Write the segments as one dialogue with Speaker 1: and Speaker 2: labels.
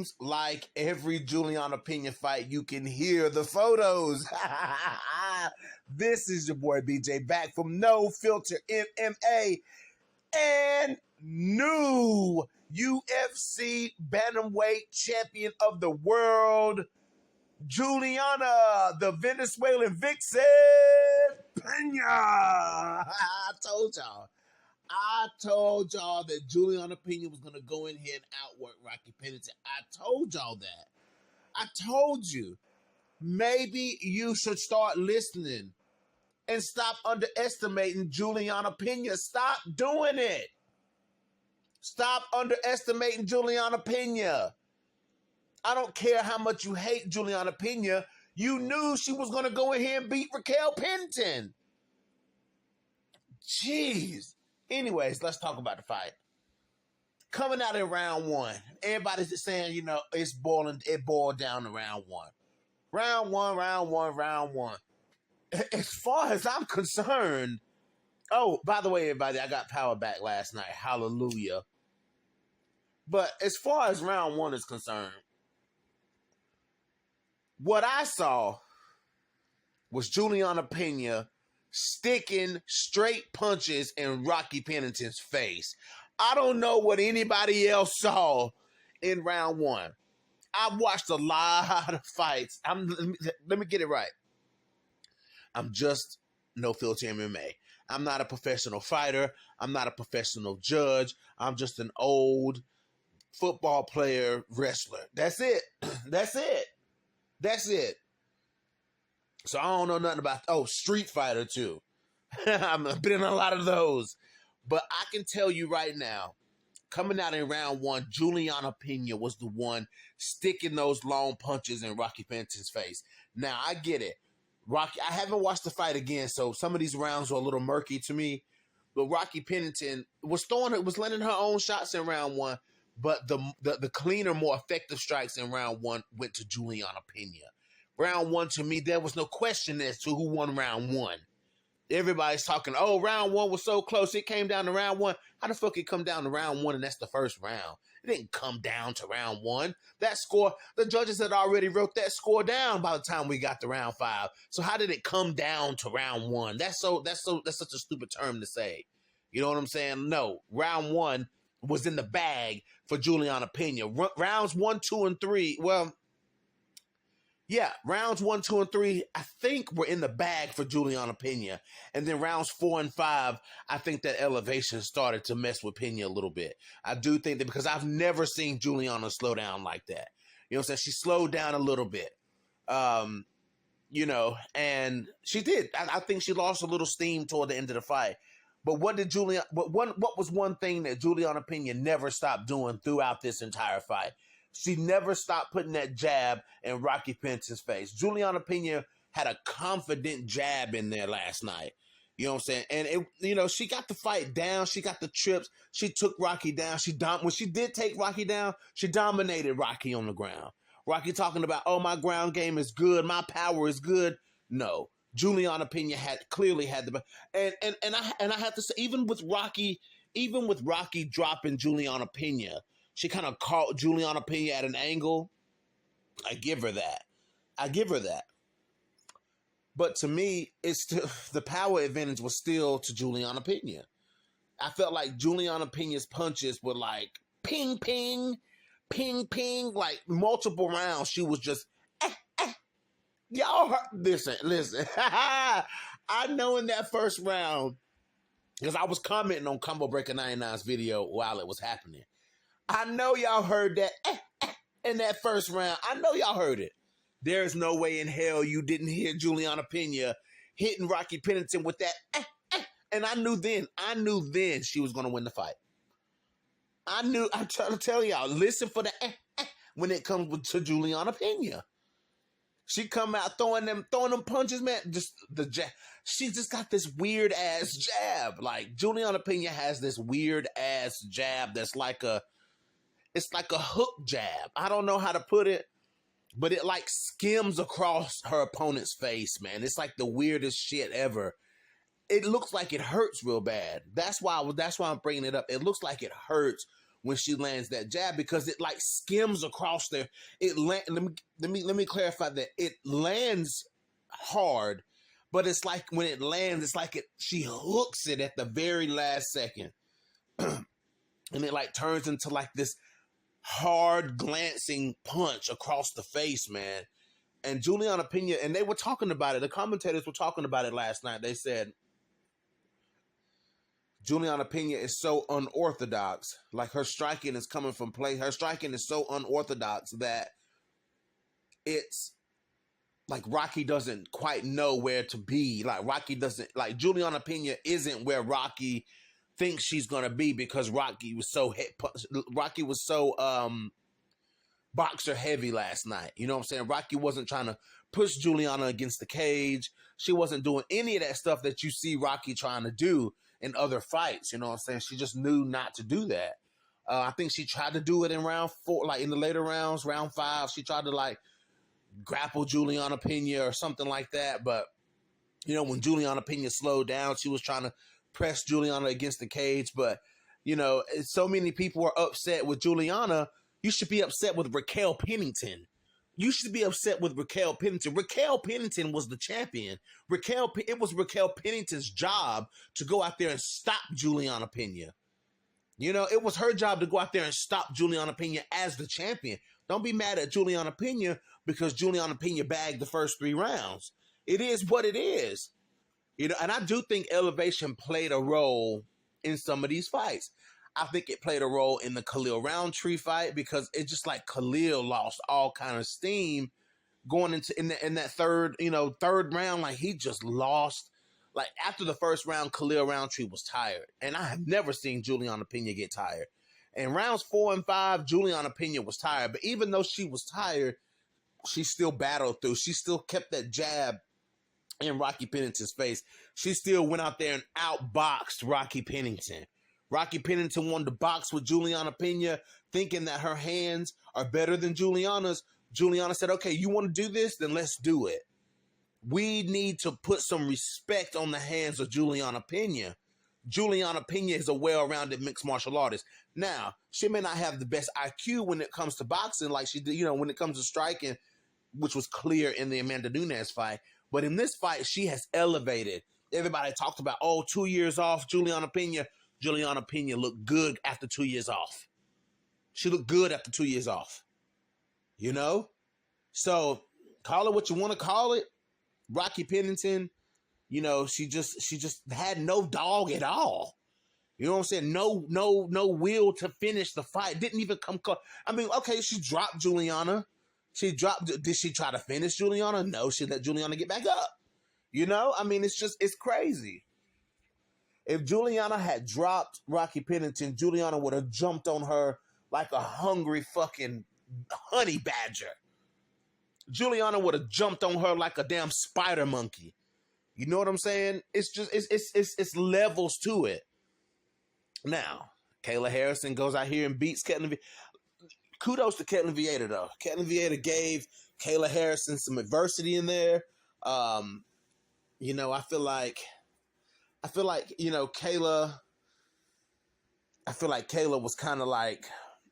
Speaker 1: seems like every Julianna Pena fight, you can hear the photos. This is your boy BJ back from No Filter MMA and new UFC bantamweight champion of the world, Julianna, the Venezuelan vixen, Pena. I told y'all that Julianna Pena was going to go in here and outwork Rocky Pennington. I told y'all that. I told you. Maybe you should start listening and stop underestimating Julianna Pena. Stop doing it. Stop underestimating Julianna Pena. I don't care how much you hate Julianna Pena. You knew she was going to go in here and beat Raquel Pennington. Jeez. Anyways, let's talk about the fight. Coming out in round one, everybody's saying, it boiled down to round one. Round one. As far as I'm concerned, oh, by the way, everybody, I got power back last night. Hallelujah. But as far as round one is concerned, what I saw was Julianna Pena sticking straight punches in Rocky Pennington's face. I don't know what anybody else saw in round one. I've watched a lot of fights. Let me get it right. I'm just No Filter MMA. I'm not a professional fighter. I'm not a professional judge. I'm just an old football player wrestler. That's it. That's it. So I don't know nothing about, Street Fighter too. I've been in a lot of those. But I can tell you right now, coming out in round one, Julianna Pena was the one sticking those long punches in Rocky Pennington's face. Now, I get it. Rocky, I haven't watched the fight again, so some of these rounds were a little murky to me. But Rocky Pennington was landing her own shots in round one, but the cleaner, more effective strikes in round one went to Julianna Pena. Round one, to me, there was no question as to who won round one. Everybody's talking, round one was so close, it came down to round one. How the fuck it come down to round one and that's the first round? It didn't come down to round one. That score, the judges had already wrote that score down by the time we got to round five. So how did it come down to round one? That's such a stupid term to say. You know what I'm saying? No, round one was in the bag for Julianna Pena. Rounds 1, 2, and 3, rounds 1, 2, and 3, I think were in the bag for Julianna Pena. And then rounds 4 and 5, I think that elevation started to mess with Pena a little bit. I do think that because I've never seen Julianna slow down like that. You know what I'm saying? She slowed down a little bit. And she did. I think she lost a little steam toward the end of the fight. But what was one thing that Julianna Pena never stopped doing throughout this entire fight? She never stopped putting that jab in Rocky Pennington's face. Julianna Pena had a confident jab in there last night. You know what I'm saying? And she got the fight down. She got the trips. She took Rocky down. When she did take Rocky down, she dominated Rocky on the ground. Rocky talking about, my ground game is good. My power is good. No. Julianna Pena clearly had the, and I have to say, even with Rocky dropping Julianna Pena, she kind of caught Julianna Pena at an angle. I give her that. But to me, it's still, the power advantage was still to Julianna Pena. I felt like Julianna Pena's punches were like ping, ping, ping, ping, like multiple rounds. She was just, Y'all heard, listen. I know in that first round, because I was commenting on Combo Breaker 99's video while it was happening. I know y'all heard that in that first round. I know y'all heard it. There's no way in hell you didn't hear Julianna Pena hitting Rocky Pennington with that. And I knew then she was going to win the fight. I'm trying to tell y'all, listen for the when it comes to Julianna Pena. She come out throwing them punches, man. Just the jab. She just got this weird ass jab. Like Julianna Pena has this weird ass jab that's it's like a hook jab. I don't know how to put it, but it like skims across her opponent's face, man. It's like the weirdest shit ever. It looks like it hurts real bad. That's why I'm bringing it up. It looks like it hurts when she lands that jab, because it like skims across there. Let me clarify that it lands hard, but it's like when it lands, it's like she hooks it at the very last second, and it like turns into like this hard glancing punch across the face, man. And Julianna Pena, and they were talking about it. The commentators were talking about it last night. They said Julianna Pena is so unorthodox. Like, her striking is coming from play. Her striking is so unorthodox that it's like Rocky doesn't quite know where to be. Like, Julianna Pena isn't where Rocky thinks she's going to be, because Rocky was so boxer heavy last night. You know what I'm saying? Rocky wasn't trying to push Julianna against the cage. She wasn't doing any of that stuff that you see Rocky trying to do in other fights. You know what I'm saying? She just knew not to do that. I think she tried to do it in round 4, like in the later rounds, round 5. She tried to like grapple Julianna Pena or something like that. But, you know, when Julianna Pena slowed down, she was trying to press Julianna against the cage. But, you know, so many people are upset with Julianna. You should be upset with Raquel Pennington. You should be upset with Raquel Pennington. Raquel Pennington was the champion. It was Raquel Pennington's job to go out there and stop Julianna Pena. You know, it was her job to go out there and stop Julianna Pena as the champion. Don't be mad at Julianna Pena because Julianna Pena bagged the first 3 rounds. It is what it is. You know, and I do think elevation played a role in some of these fights. I think it played a role in the Khalil Roundtree fight, because it just like Khalil lost all kind of steam going into in that third round. Like, he just lost. Like, after the first round, Khalil Roundtree was tired, and I have never seen Julianna Pena get tired. In rounds 4 and 5, Julianna Pena was tired, but even though she was tired, she still battled through. She still kept that jab in Rocky Pennington's face. She still went out there and outboxed Rocky Pennington. Rocky Pennington wanted to box with Julianna Pena, thinking that her hands are better than Julianna's. Julianna said, okay, you want to do this? Then let's do it. We need to put some respect on the hands of Julianna Pena. Julianna Pena is a well-rounded mixed martial artist. Now, she may not have the best IQ when it comes to boxing, like she did, when it comes to striking, which was clear in the Amanda Nunes fight. But in this fight, she has elevated. Everybody talked about, 2 years off, Julianna Pena. Julianna Pena looked good after 2 years off. She looked good after 2 years off. You know? So, call it what you want to call it. Rocky Pennington, she just had no dog at all. You know what I'm saying? No will to finish the fight. Didn't even come close. I mean, okay, she dropped Julianna. Did she try to finish Julianna? No, she let Julianna get back up. I mean, it's crazy. If Julianna had dropped Rocky Pennington, Julianna would have jumped on her like a hungry fucking honey badger. Julianna would have jumped on her like a damn spider monkey. You know what I'm saying? It's levels to it. Now, Kayla Harrison goes out here and beats Ketlin. Kudos to Ketlin Vieira, though. Ketlin Vieira gave Kayla Harrison some adversity in there. I feel like Kayla. I feel like Kayla was kind of like,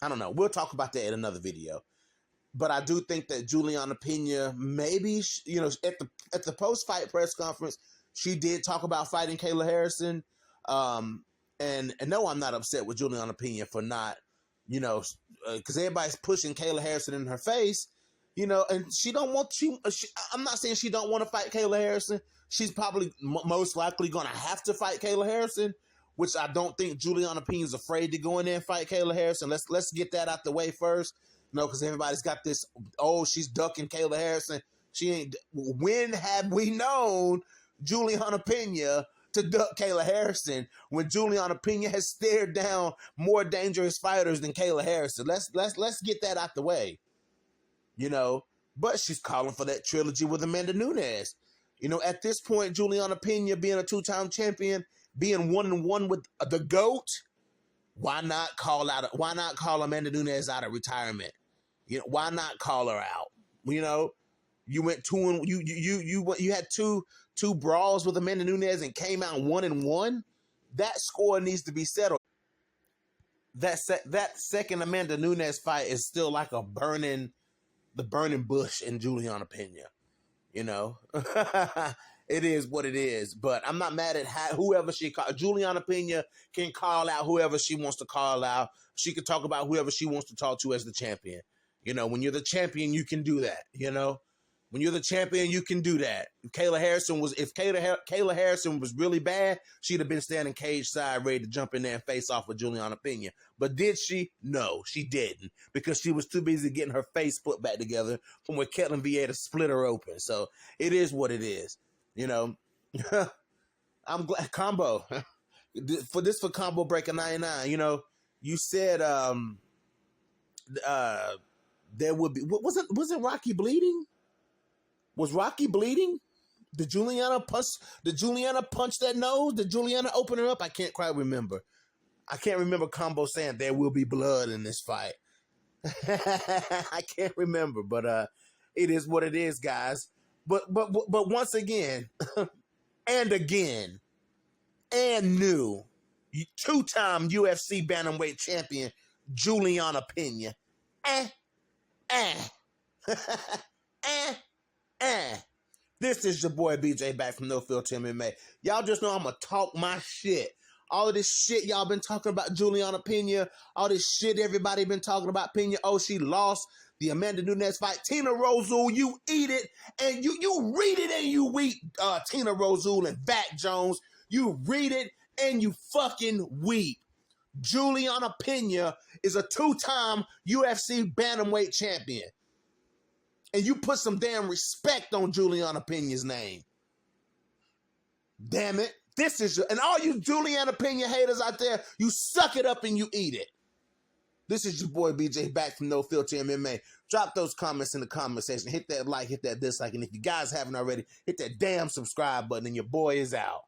Speaker 1: I don't know. We'll talk about that in another video. But I do think that Julianna Pena, maybe, at the post-fight press conference, she did talk about fighting Kayla Harrison. And no, I'm not upset with Julianna Pena for not, because everybody's pushing Kayla Harrison in her face, and she don't want I'm not saying she don't want to fight Kayla Harrison. She's probably most likely going to have to fight Kayla Harrison, which I don't think Julianna Pena is afraid to go in there and fight Kayla Harrison. Let's get that out the way first. Because everybody's got this, she's ducking Kayla Harrison. She ain't. When have we known Julianna Pena to duck Kayla Harrison when Julianna Pena has stared down more dangerous fighters than Kayla Harrison? Let's get that out the way. But she's calling for that trilogy with Amanda Nunes. At this point, Julianna Pena being a 2-time champion, being 1-1 with the GOAT, why not call Amanda Nunes out of retirement? Why not call her out? You went 2 and you had two brawls with Amanda Nunes and came out 1-1. That score needs to be settled. that second Amanda Nunes fight is still like the burning bush in Julianna Pena. You know, it is what it is. But I'm not mad at whoever she called. Julianna Pena can call out whoever she wants to call out. She can talk about whoever she wants to talk to as the champion. You know, when you're the champion, you can do that. You know, when you're the champion, you can do that. If Kayla Harrison was really bad, she'd have been standing cage side ready to jump in there and face off with Julianna Pena. But did she? No, she didn't, because she was too busy getting her face put back together from where Ketlin Vieira split her open. So it is what it is. You know, I'm glad combo for combo breaker 99. You know, you said there would be, wasn't Rocky bleeding? Was Rocky bleeding? Did Julianna punch that nose? Did Julianna open her up? I can't quite remember. I can't remember Combo saying there will be blood in this fight. I can't remember, but it is what it is, guys. But once again, and again, and new, two-time UFC bantamweight champion Julianna Pena. This is your boy BJ back from No Filter MMA. Y'all just know I'm gonna talk my shit. All of this shit y'all been talking about Julianna Pena, all this shit everybody been talking about Pena. Oh, she lost the Amanda Nunes fight. Tina Rosul, you eat it and you read it and you weep. Tina Rosul and Vac Jones, you read it and you fucking weep. Julianna Pena is a two-time UFC bantamweight champion. And you put some damn respect on Julianna Pena's name. Damn it. And all you Julianna Pena haters out there, you suck it up and you eat it. This is your boy BJ back from No Filter MMA. Drop those comments in the comment section. Hit that like, hit that dislike. And if you guys haven't already, hit that damn subscribe button and your boy is out.